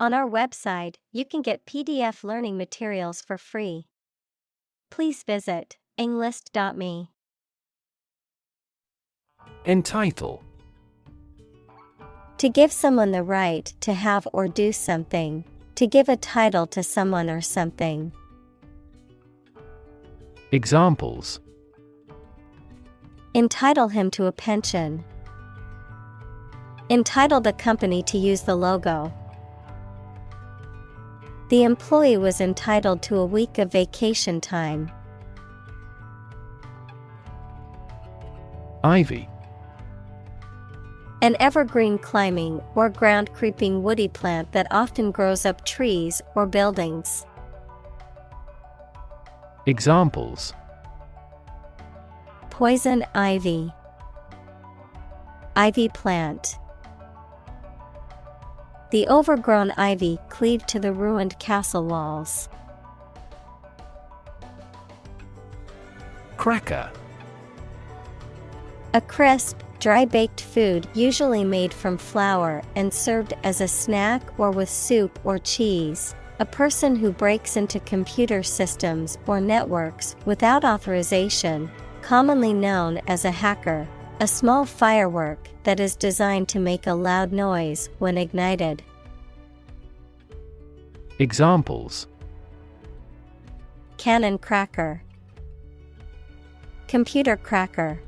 On our website, you can get PDF learning materials for free. Please visit englist.me. Entitle. To give someone the right to have or do something. To give a title to someone or something. Examples: Entitle him to a pension. Entitle the company to use the logo. The employee was entitled to a week of vacation time. Ivy. An evergreen climbing or ground-creeping woody plant that often grows up trees or buildings. Examples: Poison ivy. Ivy plant. The overgrown ivy cleaved to the ruined castle walls. Cracker. A crisp, dry-baked food usually made from flour and served as a snack or with soup or cheese. A person who breaks into computer systems or networks without authorization, commonly known as a hacker. A small firework that is designed to make a loud noise when ignited. Examples: Cannon cracker. Computer cracker.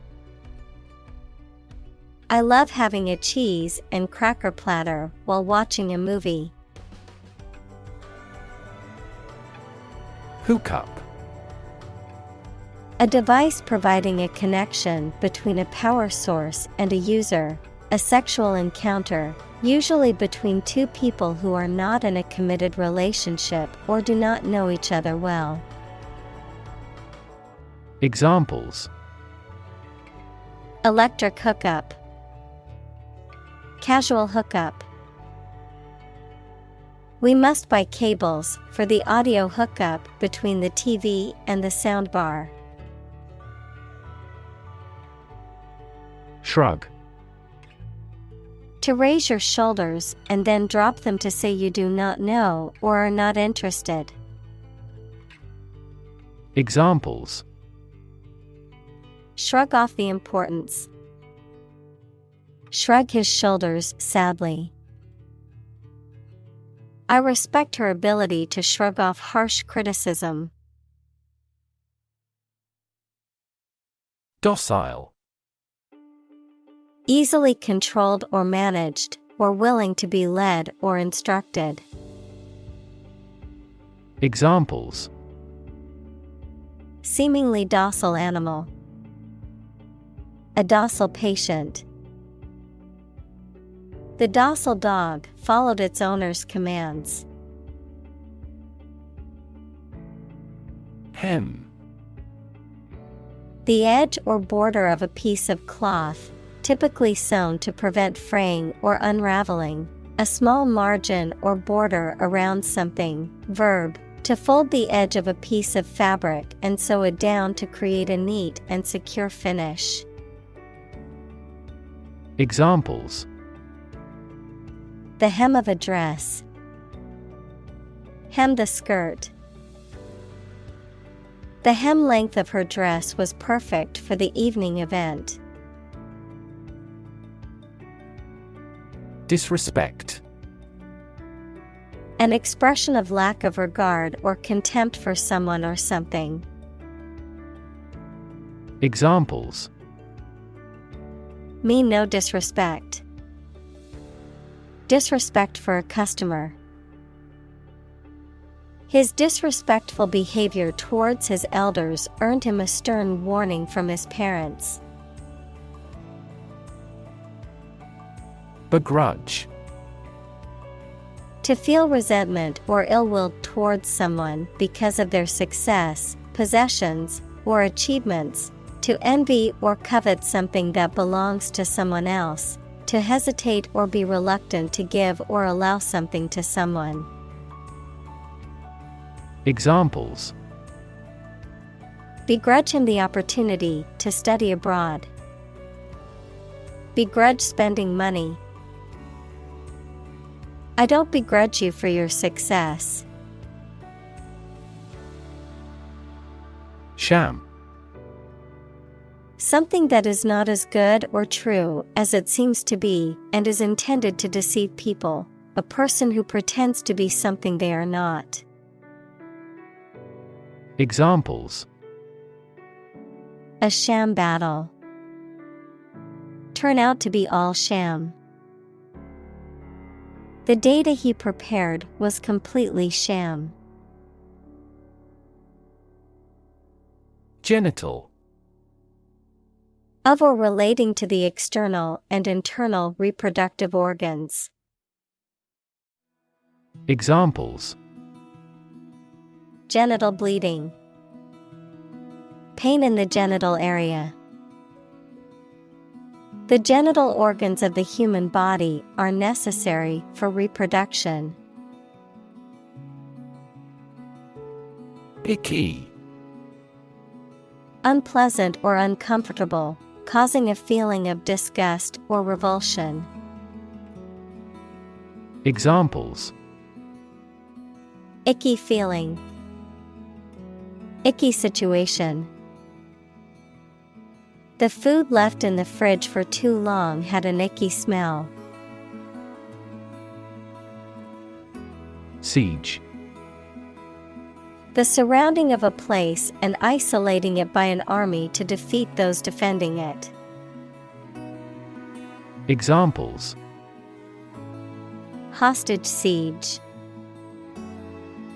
I love having a cheese and cracker platter while watching a movie. Hookup. A device providing a connection between a power source and a user, a sexual encounter, usually between two people who are not in a committed relationship or do not know each other well. Examples: Electric hookup. Casual hookup. We must buy cables for the audio hookup between the TV and the soundbar. Shrug. To raise your shoulders and then drop them to say you do not know or are not interested. Examples: Shrug off the importance. Shrug his shoulders sadly. I respect her ability to shrug off harsh criticism. Docile. Easily controlled or managed, or willing to be led or instructed. Examples: Seemingly docile animal. A docile patient. The docile dog followed its owner's commands. Hem. The edge or border of a piece of cloth, typically sewn to prevent fraying or unraveling. A small margin or border around something. Verb, to fold the edge of a piece of fabric and sew it down to create a neat and secure finish. Examples: The hem of a dress. Hem the skirt. The hem length of her dress was perfect for the evening event. Disrespect. An expression of lack of regard or contempt for someone or something. Examples: Mean no disrespect. Disrespect for a customer. His disrespectful behavior towards his elders earned him a stern warning from his parents. Begrudge. To feel resentment or ill will towards someone because of their success, possessions, or achievements. To envy or covet something that belongs to someone else. To hesitate or be reluctant to give or allow something to someone. Examples: begrudge him the opportunity to study abroad. Begrudge spending money. I don't begrudge you for your success. Sham. Something that is not as good or true as it seems to be and is intended to deceive people. A person who pretends to be something they are not. Examples: A sham battle. Turn out to be all sham. The data he prepared was completely sham. Genital. Of or relating to the external and internal reproductive organs. Examples: Genital bleeding. Pain in the genital area. The genital organs of the human body are necessary for reproduction. Icky. Unpleasant or uncomfortable, causing a feeling of disgust or revulsion. Examples: Icky feeling. Icky situation. The food left in the fridge for too long had an icky smell. Siege. The surrounding of a place and isolating it by an army to defeat those defending it. Examples: Hostage siege.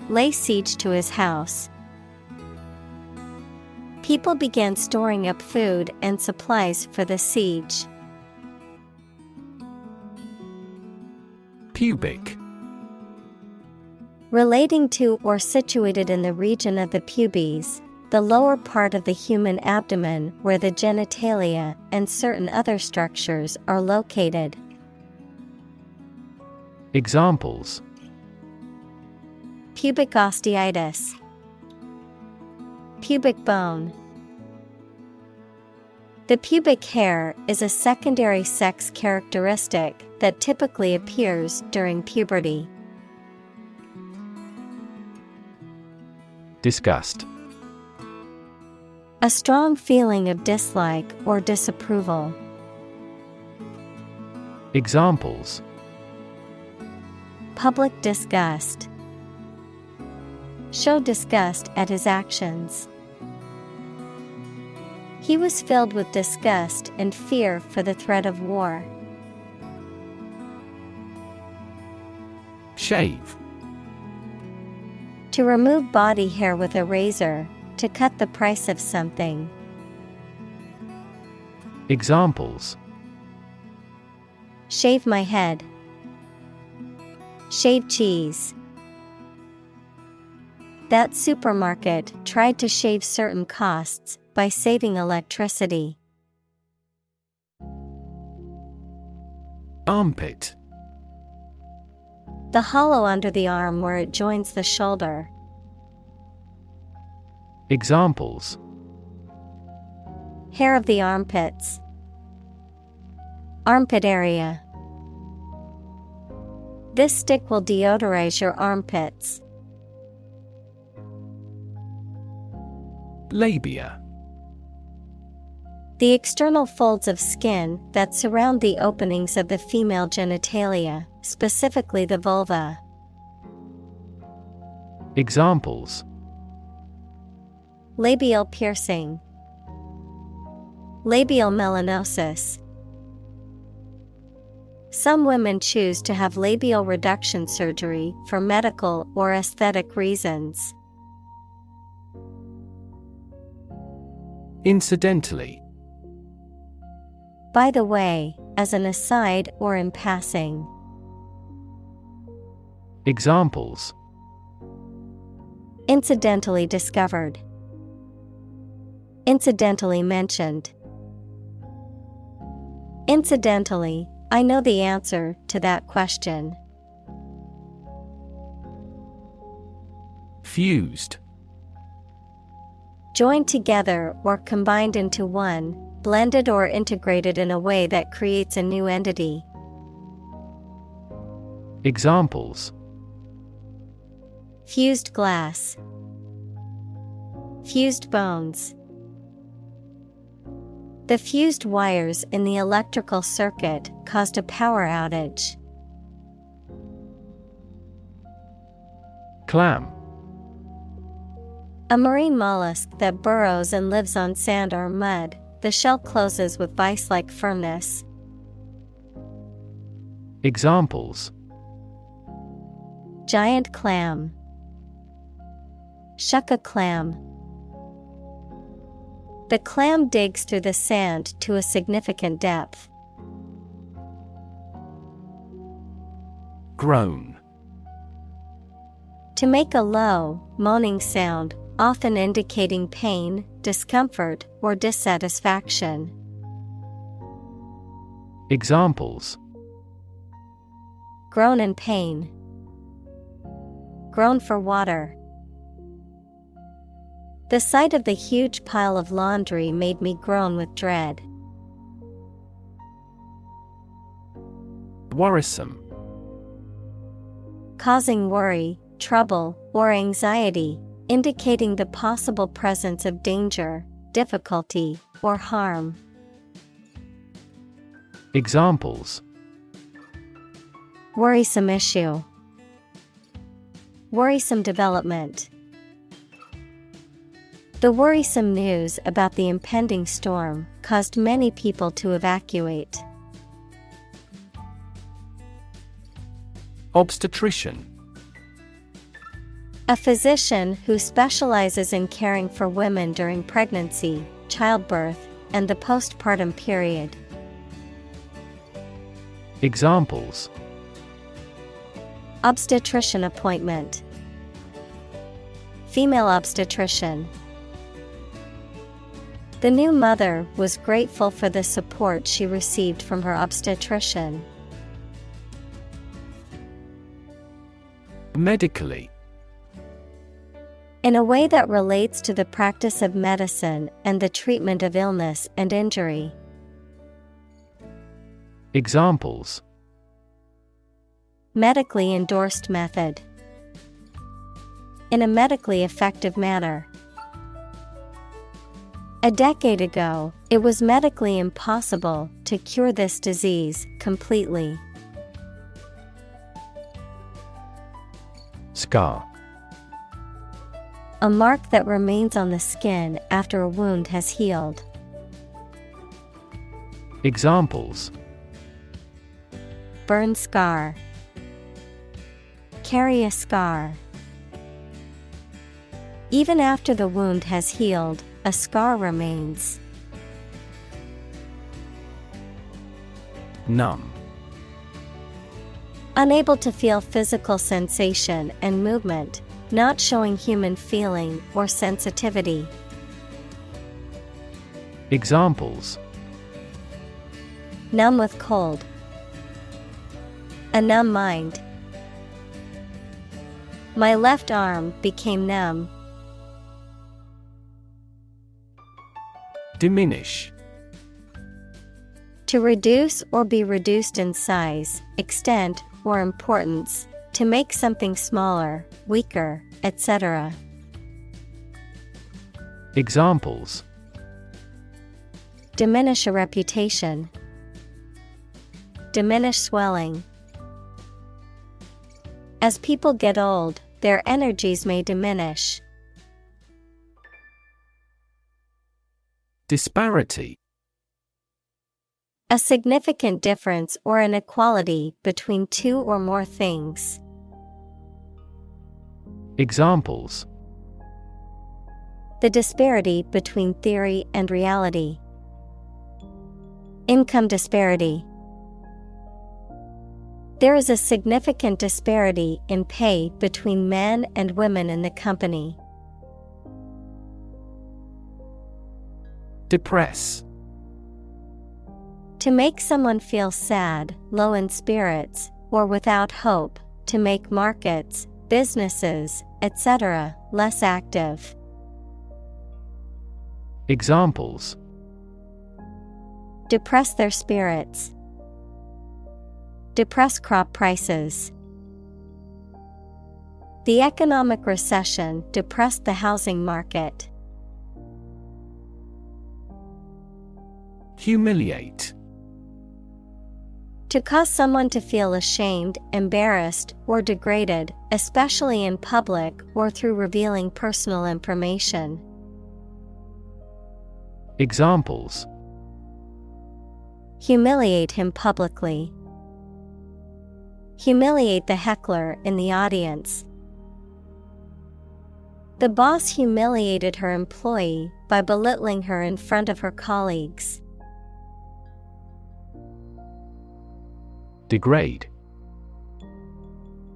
Lay siege to his house. People began storing up food and supplies for the siege. Pubic. Relating to or situated in the region of the pubes, the lower part of the human abdomen where the genitalia and certain other structures are located. Examples: Pubic osteitis. Pubic bone. The pubic hair is a secondary sex characteristic that typically appears during puberty. Disgust. A strong feeling of dislike or disapproval. Examples: Public disgust. Show disgust at his actions. He was filled with disgust and fear for the threat of war. Shave. To remove body hair with a razor, to cut the price of something. Examples: Shave my head. Shave cheese. That supermarket tried to shave certain costs by saving electricity. Armpit. The hollow under the arm where it joins the shoulder. Examples: Hair of the armpits. Armpit area. This stick will deodorize your armpits. Labia. The external folds of skin that surround the openings of the female genitalia, specifically the vulva. Examples: Labial piercing. Labial melanosis. Some women choose to have labial reduction surgery for medical or aesthetic reasons. Incidentally. By the way, as an aside or in passing. Examples: Incidentally discovered. Incidentally mentioned. Incidentally, I know the answer to that question. Fused. Joined together or combined into one, blended or integrated in a way that creates a new entity. Examples: fused glass, fused bones. The fused wires in the electrical circuit caused a power outage. Clam. A marine mollusk that burrows and lives on sand or mud. The shell closes with vice-like firmness. Examples: giant clam, shuck a clam. The clam digs through the sand to a significant depth. Groan. To make a low, moaning sound, often indicating pain, discomfort, or dissatisfaction. Examples: groan in pain, groan for water. The sight of the huge pile of laundry made me groan with dread. Worrisome. Causing worry, trouble, or anxiety, indicating the possible presence of danger, difficulty, or harm. Examples: worrisome issue, worrisome development. The worrisome news about the impending storm caused many people to evacuate. Obstetrician. A physician who specializes in caring for women during pregnancy, childbirth, and the postpartum period. Examples: obstetrician appointment, female obstetrician. The new mother was grateful for the support she received from her obstetrician. Medically. In a way that relates to the practice of medicine and the treatment of illness and injury. Examples: medically endorsed method, in a medically effective manner. A decade ago, it was medically impossible to cure this disease completely. Scar. A mark that remains on the skin after a wound has healed. Examples: burn scar, carry a scar. Even after the wound has healed, a scar remains. Numb. Unable to feel physical sensation and movement, not showing human feeling or sensitivity. Examples: numb with cold, a numb mind. My left arm became numb. Diminish. To reduce or be reduced in size, extent, or importance, to make something smaller, weaker, etc. Examples: diminish a reputation, diminish swelling. As people get old, their energies may diminish. Disparity. A significant difference or inequality between two or more things. Examples: the disparity between theory and reality. Income disparity. There is a significant disparity in pay between men and women in the company. Depress. To make someone feel sad, low in spirits, or without hope, to make markets, businesses, etc., less active. Examples: depress their spirits, depress crop prices. The economic recession depressed the housing market. Humiliate. To cause someone to feel ashamed, embarrassed, or degraded, especially in public or through revealing personal information. Examples: Humiliate him publicly. Humiliate the heckler in the audience. The boss humiliated her employee by belittling her in front of her colleagues. Degrade.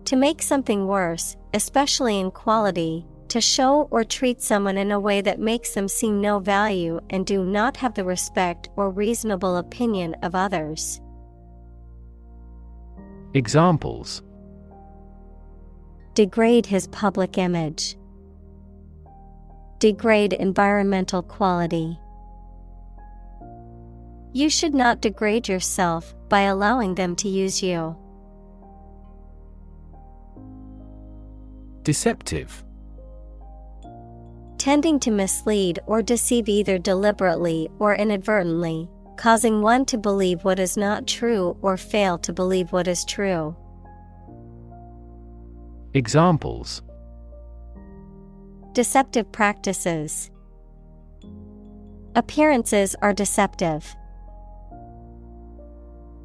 To make something worse, especially in quality, to show or treat someone in a way that makes them seem no value and do not have the respect or reasonable opinion of others. Examples: Degrade his public image. Degrade environmental quality. You should not degrade yourself by allowing them to use you. Deceptive. Tending to mislead or deceive either deliberately or inadvertently, causing one to believe what is not true or fail to believe what is true. Examples: Deceptive practices. Appearances are deceptive.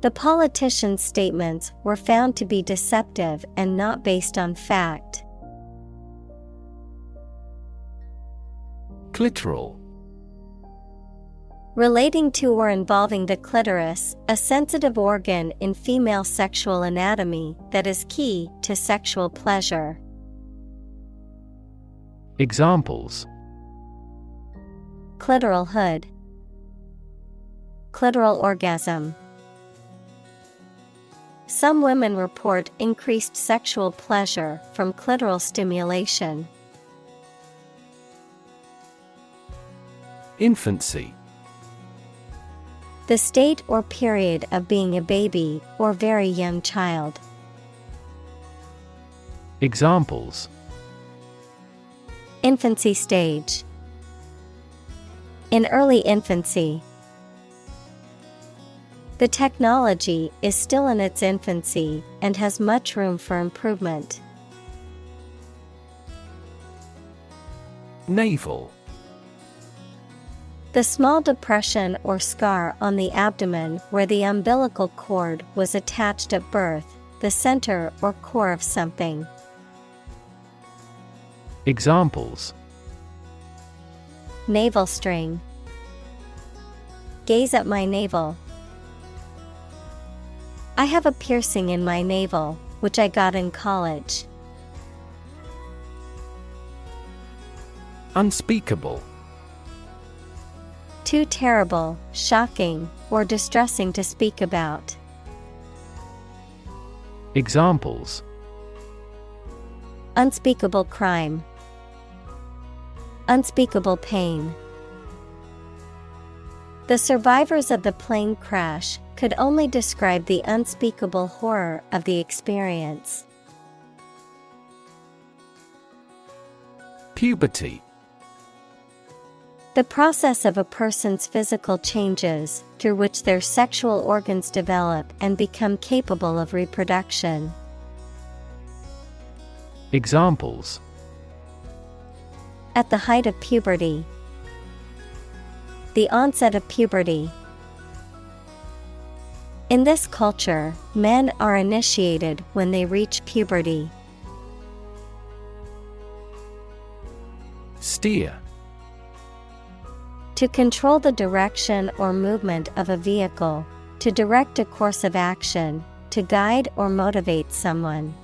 The politician's statements were found to be deceptive and not based on fact. Clitoral. Relating to or involving the clitoris, a sensitive organ in female sexual anatomy that is key to sexual pleasure. Examples: Clitoral hood. Clitoral orgasm. Some women report increased sexual pleasure from clitoral stimulation. Infancy. The state or period of being a baby or very young child. Examples: Infancy stage. In early infancy. The technology is still in its infancy and has much room for improvement. Navel. The small depression or scar on the abdomen where the umbilical cord was attached at birth, the center or core of something. Examples: Navel string. Gaze at my navel. I have a piercing in my navel, which I got in college. Unspeakable. Too terrible, shocking, or distressing to speak about. Examples: Unspeakable crime. Unspeakable pain. The survivors of the plane crash could only describe the unspeakable horror of the experience. Puberty. The process of a person's physical changes through which their sexual organs develop and become capable of reproduction. Examples: At the height of puberty. The onset of puberty. In this culture, men are initiated when they reach puberty. Steer. To control the direction or movement of a vehicle, to direct a course of action, to guide or motivate someone.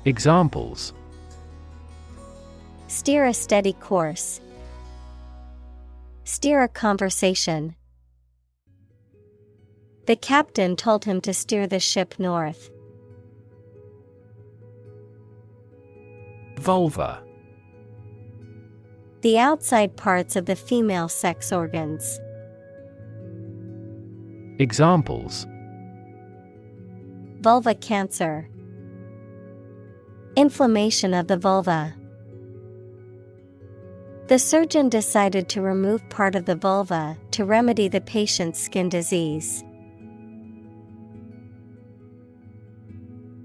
Examples: Steer a steady course. Steer a conversation. The captain told him to steer the ship north. Vulva. The outside parts of the female sex organs. Examples: Vulva cancer. Inflammation of the vulva. The surgeon decided to remove part of the vulva to remedy the patient's skin disease.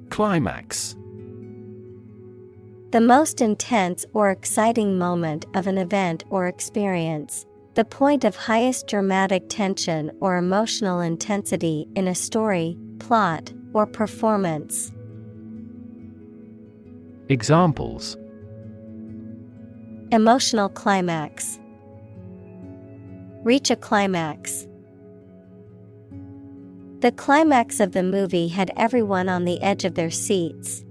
Climax. The most intense or exciting moment of an event or experience. The point of highest dramatic tension or emotional intensity in a story, plot, or performance. Examples: Emotional climax. Reach a climax. The climax of the movie had everyone on the edge of their seats.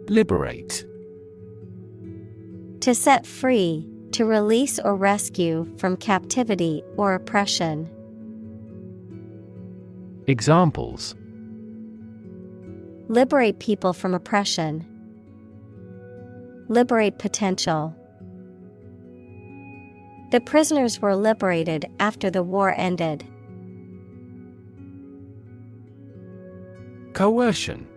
Liberate. To set free, to release or rescue from captivity or oppression. Examples: Liberate people from oppression. Liberate potential. The prisoners were liberated after the war ended. Coercion.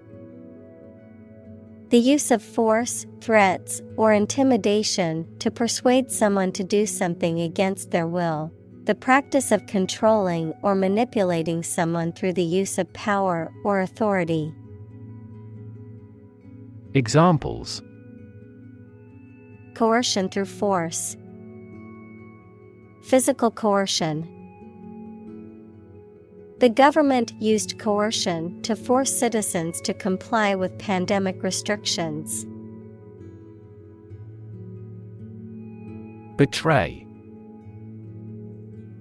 The use of force, threats, or intimidation to persuade someone to do something against their will. The practice of controlling or manipulating someone through the use of power or authority. Examples: Coercion through force. Physical coercion. The government used coercion to force citizens to comply with pandemic restrictions. Betray.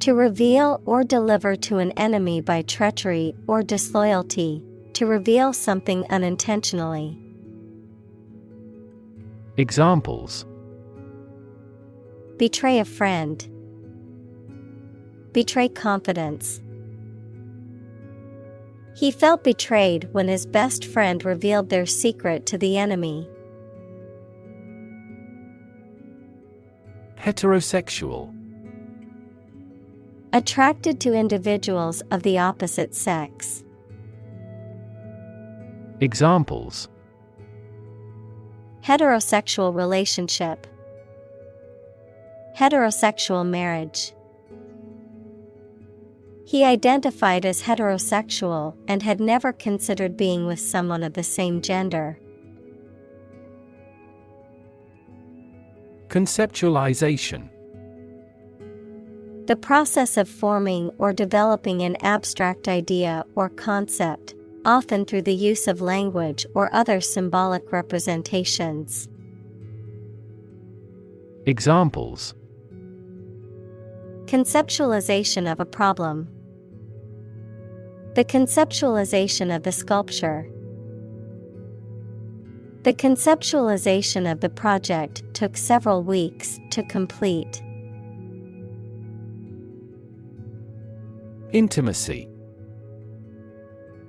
To reveal or deliver to an enemy by treachery or disloyalty, to reveal something unintentionally. Examples: Betray a friend. Betray confidence. He felt betrayed when his best friend revealed their secret to the enemy. Heterosexual. Attracted to individuals of the opposite sex. Examples: Heterosexual relationship. Heterosexual marriage. He identified as heterosexual and had never considered being with someone of the same gender. Conceptualization. The process of forming or developing an abstract idea or concept, often through the use of language or other symbolic representations. Examples: Conceptualization of a problem. The conceptualization of the sculpture. The conceptualization of the project took several weeks to complete. Intimacy.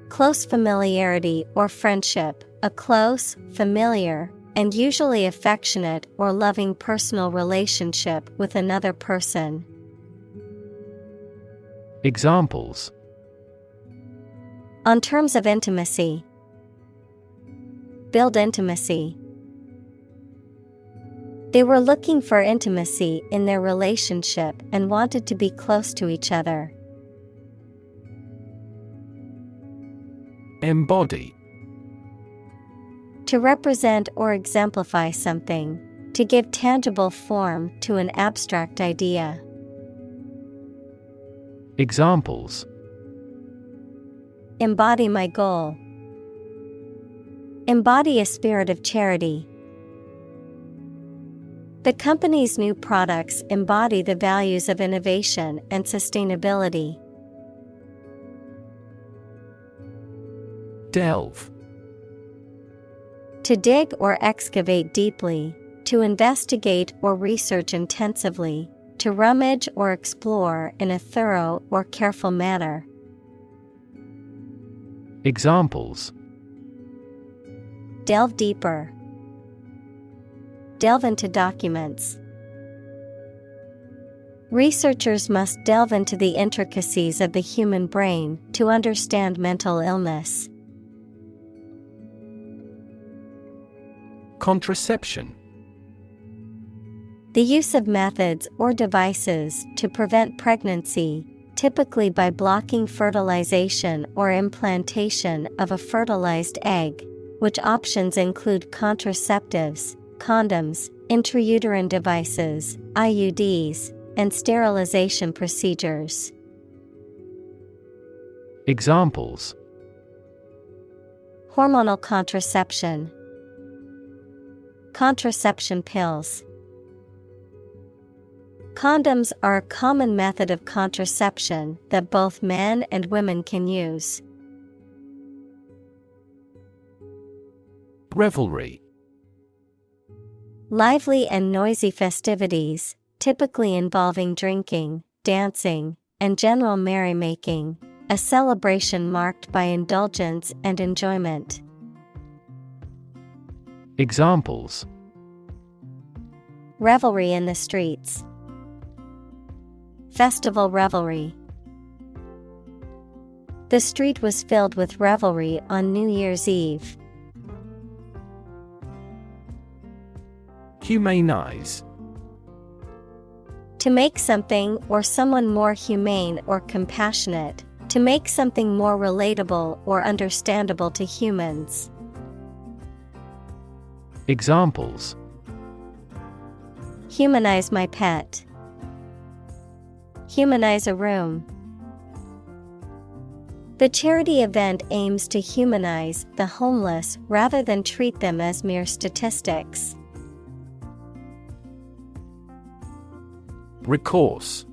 Close familiarity or friendship, a close, familiar, and usually affectionate or loving personal relationship with another person. Examples: On terms of intimacy. Build intimacy. They were looking for intimacy in their relationship and wanted to be close to each other. Embody. To represent or exemplify something, to give tangible form to an abstract idea. Examples: Embody my goal. Embody a spirit of charity. The company's new products embody the values of innovation and sustainability. Delve. To dig or excavate deeply, to investigate or research intensively, to rummage or explore in a thorough or careful manner. Examples: Delve deeper. Delve into documents. Researchers must delve into the intricacies of the human brain to understand mental illness. Contraception. The use of methods or devices to prevent pregnancy, typically by blocking fertilization or implantation of a fertilized egg, which options include contraceptives, condoms, intrauterine devices, IUDs, and sterilization procedures. Examples: Hormonal contraception, contraception pills. Condoms are a common method of contraception that both men and women can use. Revelry. Lively and noisy festivities, typically involving drinking, dancing, and general merrymaking, a celebration marked by indulgence and enjoyment. Examples: Revelry in the streets, festival revelry. The street was filled with revelry on New Year's Eve. Humanize. To make something or someone more humane or compassionate, to make something more relatable or understandable to humans. Examples: Humanize my pet. Humanize a room. The charity event aims to humanize the homeless rather than treat them as mere statistics. Recourse.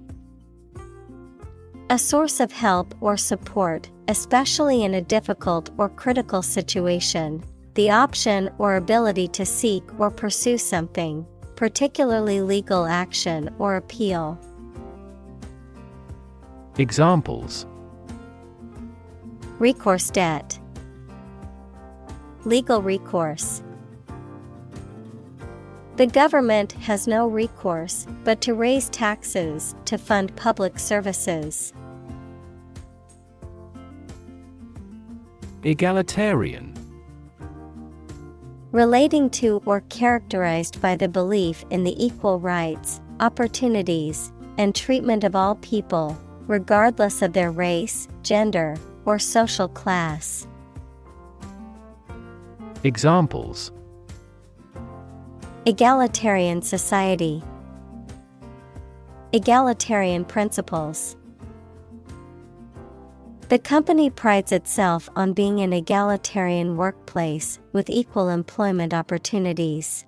A source of help or support, especially in a difficult or critical situation. The option or ability to seek or pursue something, particularly legal action or appeal. Examples: Recourse debt. Legal recourse. The government has no recourse but to raise taxes to fund public services. Egalitarian. Relating to or characterized by the belief in the equal rights, opportunities, and treatment of all people, regardless of their race, gender, or social class. Examples: Egalitarian society. Egalitarian principles. The company prides itself on being an egalitarian workplace with equal employment opportunities.